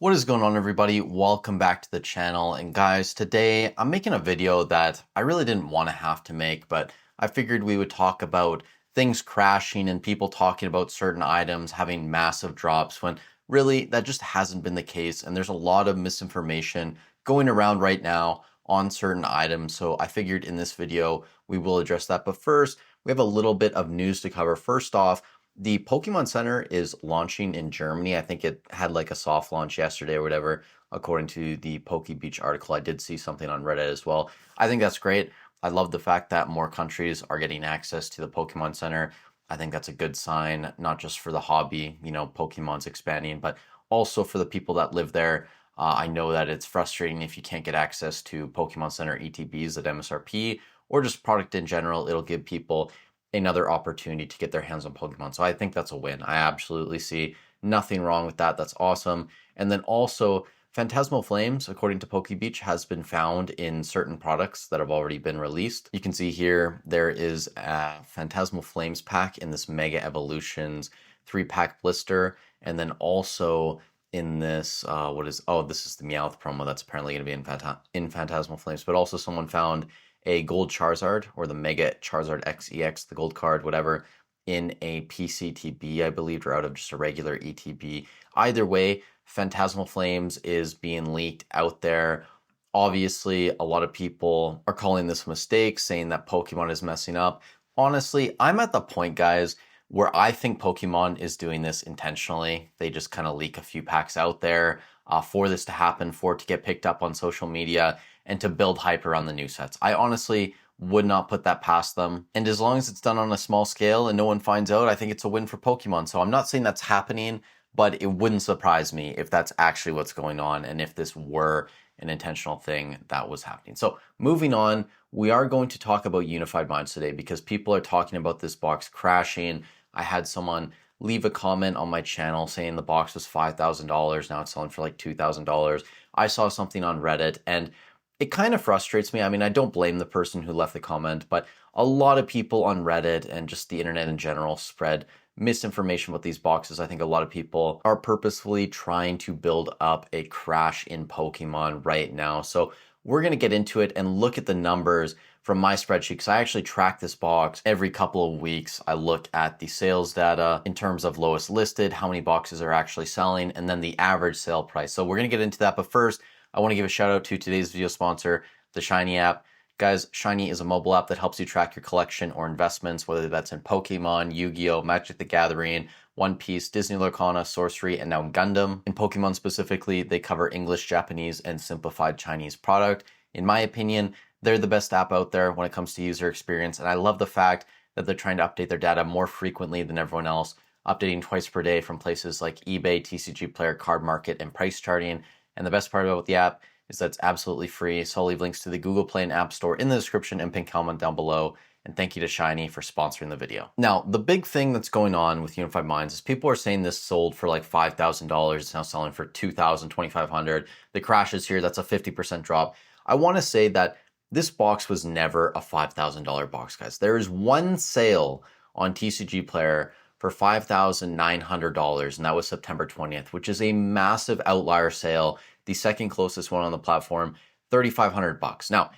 What is going on, everybody? Welcome back to the channel. And guys, today I'm making a video that I really didn't want to have to make, but I figured we would talk about things crashing and people talking about certain items having massive drops when really that just hasn't been the case. And there's a lot of misinformation going around right now on certain items. So I figured in this video, we will address that. But first, we have a little bit of news to cover. First off, the Pokemon Center is launching in Germany. I think it had like a soft launch yesterday or whatever, according to the Poke Beach article. I did see something on Reddit as well. I think that's great. I love the fact that more countries are getting access to the Pokemon Center. I think that's a good sign, not just for the hobby, Pokemon's expanding, but also for the people that live there. I know that it's frustrating if you can't get access to Pokemon Center ETBs at MSRP or just product in general. It'll give people another opportunity to get their hands on Pokemon. So I think that's a win. I absolutely see nothing wrong with that. That's awesome. And then also, Phantasmal Flames, according to Poke Beach, has been found in certain products that have already been released. You can see here there is a Phantasmal Flames pack in this Mega Evolutions 3-pack blister, and then also in this this is the Meowth promo that's apparently going to be in Phantasmal Flames, but also someone found a gold Charizard or the Mega Charizard XEX, the gold card, whatever, in a PCTB, I believe, or out of just a regular ETB. Either way, Phantasmal Flames is being leaked out there. Obviously, a lot of people are calling this a mistake, saying that Pokemon is messing up. Honestly, I'm at the point, guys, where I think Pokemon is doing this intentionally. They just kind of leak a few packs out there for this to happen, for it to get picked up on social media, and to build hype around the new sets. I honestly would not put that past them. And as long as it's done on a small scale and no one finds out, I think it's a win for Pokemon. So I'm not saying that's happening, but it wouldn't surprise me if that's actually what's going on and if this were an intentional thing that was happening. So moving on, we are going to talk about Unified Minds today because people are talking about this box crashing. I had someone leave a comment on my channel saying the box was $5,000. Now it's selling for like $2,000. I saw something on Reddit and it kind of frustrates me. I mean, I don't blame the person who left the comment, but a lot of people on Reddit and just the internet in general spread misinformation about these boxes. I think a lot of people are purposefully trying to build up a crash in Pokemon right now. So we're going to get into it and look at the numbers from my spreadsheet because I actually track this box every couple of weeks. I look at the sales data in terms of lowest listed, how many boxes are actually selling, and then the average sale price. So we're going to get into that. But first, I want to give a shout out to today's video sponsor, the Shiny app. Guys, Shiny is a mobile app that helps you track your collection or investments, whether that's in Pokemon, Yu-Gi-Oh!, Magic the Gathering, One Piece, Disney Lorcana, Sorcery, and now Gundam. In Pokemon specifically, they cover English, Japanese, and simplified Chinese product. In my opinion, they're the best app out there when it comes to user experience, and I love the fact that they're trying to update their data more frequently than everyone else, updating twice per day from places like eBay, TCG Player, Card Market, and price charting. And the best part about the app is that it's absolutely free. So I'll leave links to the Google Play and App Store in the description and pinned comment down below. And thank you to Shiny for sponsoring the video. Now, the big thing that's going on with Unified Minds is people are saying this sold for like $5,000. It's now selling for $2,000, $2,500. The crash is here. That's a 50% drop. I want to say that this box was never a $5,000 box, guys. There is one sale on TCG Player for $5,900, and that was September 20th, which is a massive outlier sale. The second closest one on the platform, $3,500. Now,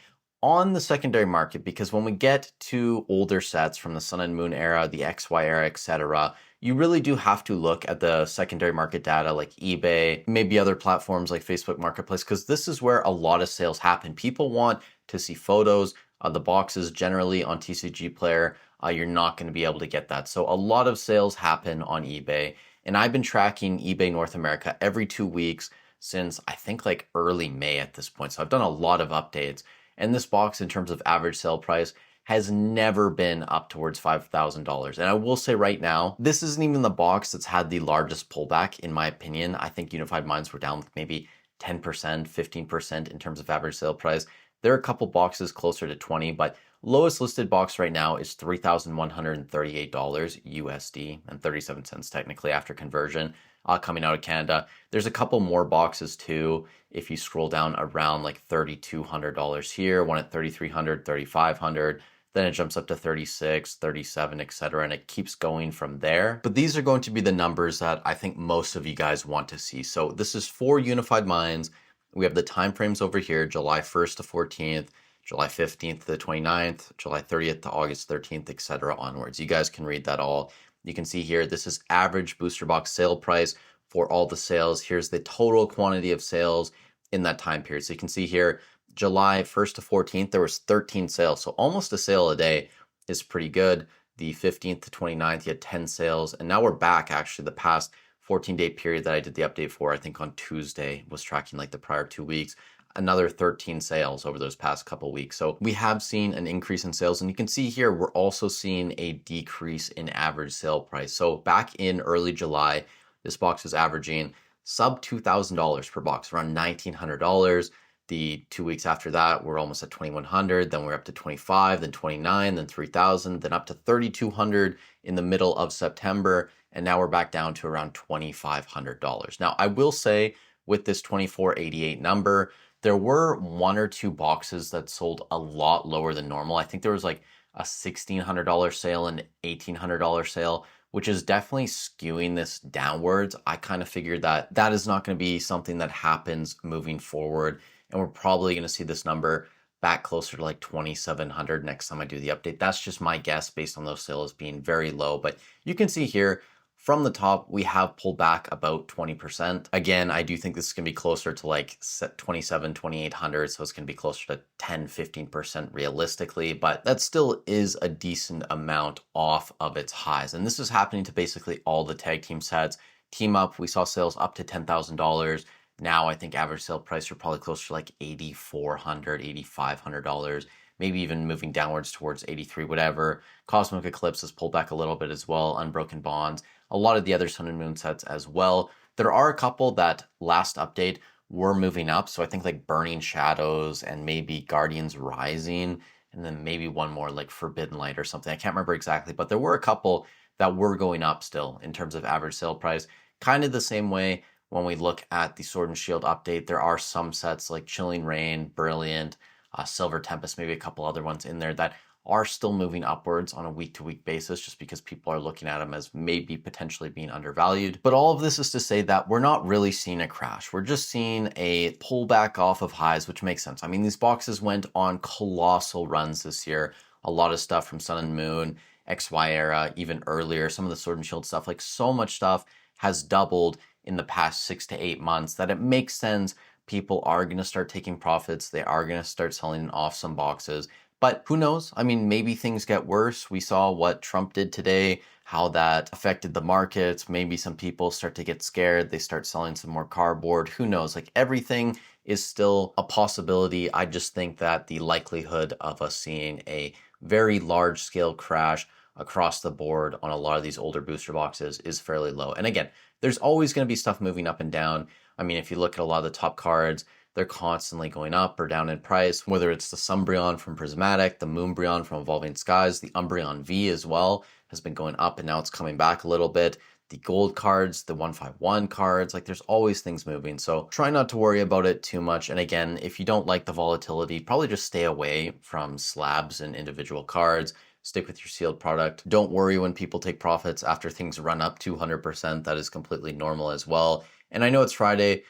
on the secondary market, because when we get to older sets from the Sun and Moon era, the XY era, etc., you really do have to look at the secondary market data like eBay, maybe other platforms like Facebook Marketplace, because this is where a lot of sales happen. People want to see photos of the boxes. Generally on TCG Player, you're not going to be able to get that. So a lot of sales happen on eBay, and I've been tracking eBay North America every 2 weeks since I think like early May at this point. So I've done a lot of updates. And this box, in terms of average sale price, has never been up towards $5,000. And I will say right now, this isn't even the box that's had the largest pullback, in my opinion. I think Unified Minds were down maybe 10%, 15% in terms of average sale price. There are a couple boxes closer to 20, but lowest listed box right now is $3,138 USD and 37 cents technically after conversion. Coming out of Canada. There's a couple more boxes too. If you scroll down around like $3,200 here, one at $3,300, $3,500, then it jumps up to 36, 37, etc. And it keeps going from there. But these are going to be the numbers that I think most of you guys want to see. So this is for Unified Minds. We have the time frames over here, July 1st to 14th, July 15th to the 29th, July 30th to August 13th, etc. onwards. You guys can read that all. You can see here, this is average booster box sale price for all the sales. Here's the total quantity of sales in that time period. So you can see here, July 1st to 14th, there was 13 sales. So almost a sale a day is pretty good. The 15th to 29th, you had 10 sales. And now we're back, actually, the past 14-day period that I did the update for, I think on Tuesday, was tracking like the prior 2 weeks. Another 13 sales over those past couple weeks. So we have seen an increase in sales. And you can see here, we're also seeing a decrease in average sale price. So back in early July, this box was averaging sub $2,000 per box, around $1,900. The 2 weeks after that, we're almost at 2,100. Then we're up to 25, then 29, then 3,000, then up to 3,200 in the middle of September. And now we're back down to around $2,500. Now, I will say with this 2488 number, there were 1 or 2 boxes that sold a lot lower than normal. I think there was like a $1,600 sale and $1,800 sale, which is definitely skewing this downwards. I kind of figured that that is not going to be something that happens moving forward. And we're probably going to see this number back closer to like 2,700 next time I do the update. That's just my guess based on those sales being very low. But you can see here from the top, we have pulled back about 20%. Again, I do think this is going to be closer to like 27, 2,800. So it's going to be closer to 10, 15% realistically. But that still is a decent amount off of its highs. And this is happening to basically all the tag team sets. Team Up, we saw sales up to $10,000. Now I think average sale price are probably closer to like $8,400, $8,500, maybe even moving downwards towards 83, whatever. Cosmic Eclipse has pulled back a little bit as well. Unbroken Bonds, a lot of the other Sun and Moon sets as well. There are a couple that last update were moving up. So I think like Burning Shadows and maybe Guardians Rising, and then maybe one more like Forbidden Light or something. I can't remember exactly, but there were a couple that were going up still in terms of average sale price. Kind of the same way when we look at the Sword and Shield update, there are some sets like Chilling Reign, Brilliant, Silver Tempest, maybe a couple other ones in there that are still moving upwards on a week-to-week basis just because people are looking at them as maybe potentially being undervalued. But all of this is to say that we're not really seeing a crash. We're just seeing a pullback off of highs, which makes sense. I mean, these boxes went on colossal runs this year. A lot of stuff from Sun and Moon, XY era, even earlier, some of the Sword and Shield stuff, like so much stuff has doubled in the past 6 to 8 months that it makes sense. People are going to start taking profits. They are going to start selling off some boxes. But who knows? I mean, maybe things get worse. We saw what Trump did today, how that affected the markets. Maybe some people start to get scared. They start selling some more cardboard. Who knows? Like everything is still a possibility. I just think that the likelihood of us seeing a very large scale crash across the board on a lot of these older booster boxes is fairly low. And again, there's always going to be stuff moving up and down. I mean, if you look at a lot of the top cards, they're constantly going up or down in price, whether it's the Sunbreon from Prismatic, the Moonbreon from Evolving Skies, the Umbreon V as well has been going up and now it's coming back a little bit. The gold cards, the 151 cards, like there's always things moving. So try not to worry about it too much. And again, if you don't like the volatility, probably just stay away from slabs and individual cards. Stick with your sealed product. Don't worry when people take profits after things run up 200%. That is completely normal as well. And I know it's Friday,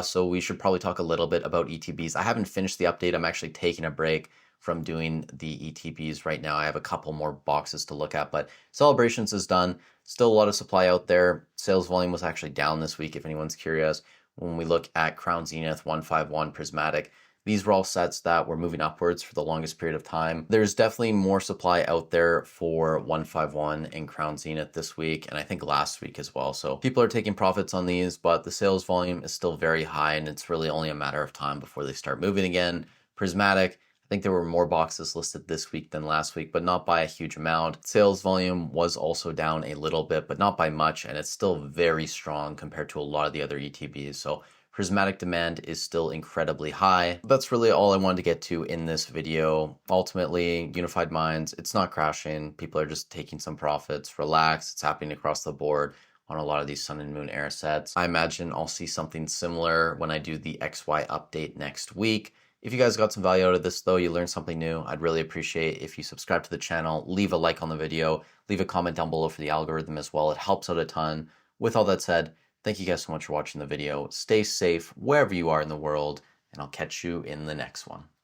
so we should probably talk a little bit about ETBs. I haven't finished the update. I'm actually taking a break from doing the ETBs right now. I have a couple more boxes to look at, but Celebrations is done. Still a lot of supply out there. Sales volume was actually down this week, if anyone's curious. When we look at Crown Zenith, 151, Prismatic, these were all sets that were moving upwards for the longest period of time. There's definitely more supply out there for 151 and Crown Zenith this week, and I think last week as well. So people are taking profits on these, but the sales volume is still very high, and it's really only a matter of time before they start moving again. Prismatic, I think there were more boxes listed this week than last week, but not by a huge amount. Sales volume was also down a little bit, but not by much, and it's still very strong compared to a lot of the other ETBs. So Prismatic demand is still incredibly high. That's really all I wanted to get to in this video. Ultimately, Unified Minds, it's not crashing. People are just taking some profits. Relax. It's happening across the board on a lot of these Sun and Moon era sets. I imagine I'll see something similar when I do the XY update next week. If you guys got some value out of this though, you learned something new, I'd really appreciate if you subscribe to the channel, leave a like on the video, leave a comment down below for the algorithm as well. It helps out a ton. With all that said, thank you guys so much for watching the video. Stay safe wherever you are in the world, and I'll catch you in the next one.